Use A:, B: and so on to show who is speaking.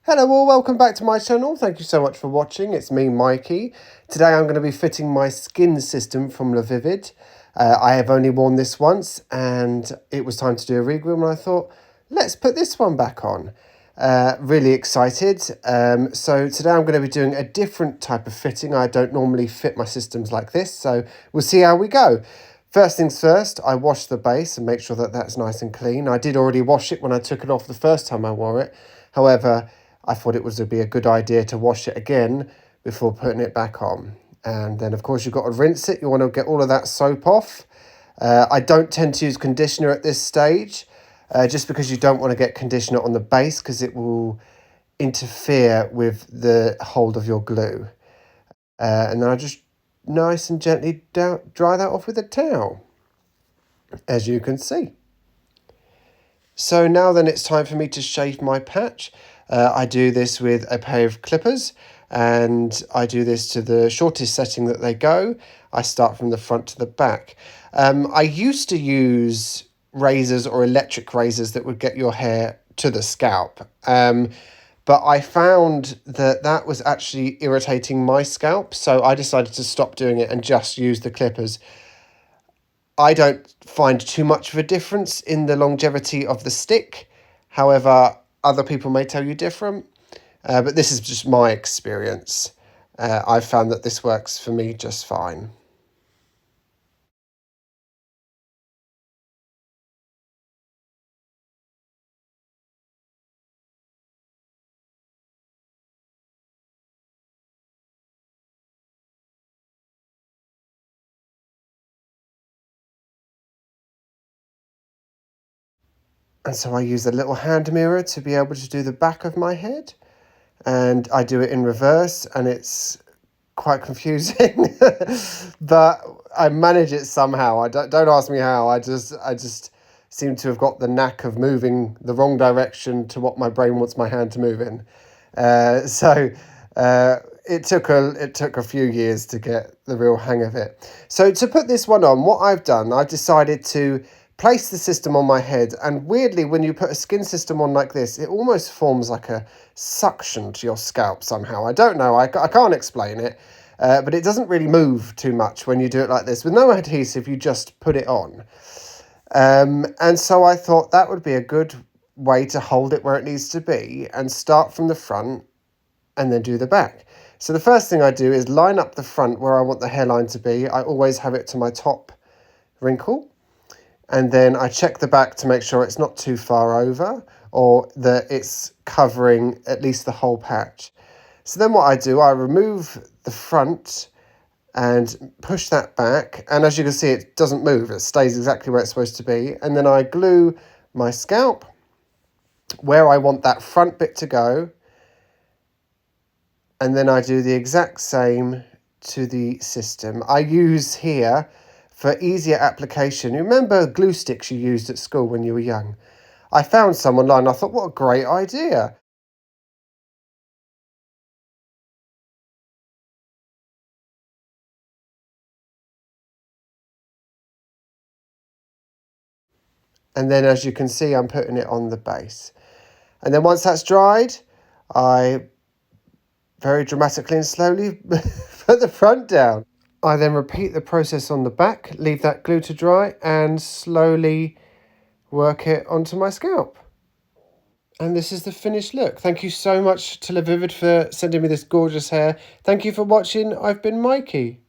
A: Hello all, welcome back to my channel. Thank you so much for watching. It's me, Mikey. Today I'm going to be fitting my skin system from LaVivid. I have only worn this once and it was time to do a regroom and I thought, let's put this one back on. Really excited. So today I'm going to be doing a different type of fitting. I don't normally fit my systems like this, so we'll see how we go. First things first, I wash the base and make sure that that's nice and clean. I did already wash it when I took it off the first time I wore it. However, I thought it would be a good idea to wash it again before putting it back on. And then, of course, you've got to rinse it. You want to get all of that soap off. I don't tend to use conditioner at this stage, just because you don't want to get conditioner on the base because it will interfere with the hold of your glue. And then I just nice and gently dry that off with a towel, as you can see. So now then it's time for me to shave my patch. I do this with a pair of clippers and I do this to the shortest setting that they go. I start from the front to the back. I used to use razors or electric razors that would get your hair to the scalp. But I found that that was actually irritating my scalp. So I decided to stop doing it and just use the clippers. I don't find too much of a difference in the longevity of the stick. However, other people may tell you different, but this is just my experience. I've found that this works for me just fine. And so I use a little hand mirror to be able to do the back of my head. And I do it in reverse and it's quite confusing, but I manage it somehow. Don't ask me how. I just seem to have got the knack of moving the wrong direction to what my brain wants my hand to move in. It took a few years to get the real hang of it. So to put this one on, what I've done, I've decided to place the system on my head, and weirdly, when you put a skin system on like this, it almost forms like a suction to your scalp somehow. I don't know, I can't explain it, but it doesn't really move too much when you do it like this. With no adhesive, you just put it on. And so I thought that would be a good way to hold it where it needs to be and start from the front and then do the back. So the first thing I do is line up the front where I want the hairline to be. I always have it to my top wrinkle. And then I check the back to make sure it's not too far over or that it's covering at least the whole patch. So then what I do, I remove the front and push that back. And as you can see, it doesn't move. It stays exactly where it's supposed to be. And then I glue my scalp where I want that front bit to go. And then I do the exact same to the system. I use here, for easier application, you remember glue sticks you used at school when you were young? I found some online. I thought, what a great idea. And then as you can see, I'm putting it on the base. And then once that's dried, I very dramatically and slowly put the front down. I then repeat the process on the back, leave that glue to dry and slowly work it onto my scalp. And this is the finished look. Thank you so much to LaVivid for sending me this gorgeous hair. Thank you for watching. I've been Mikey.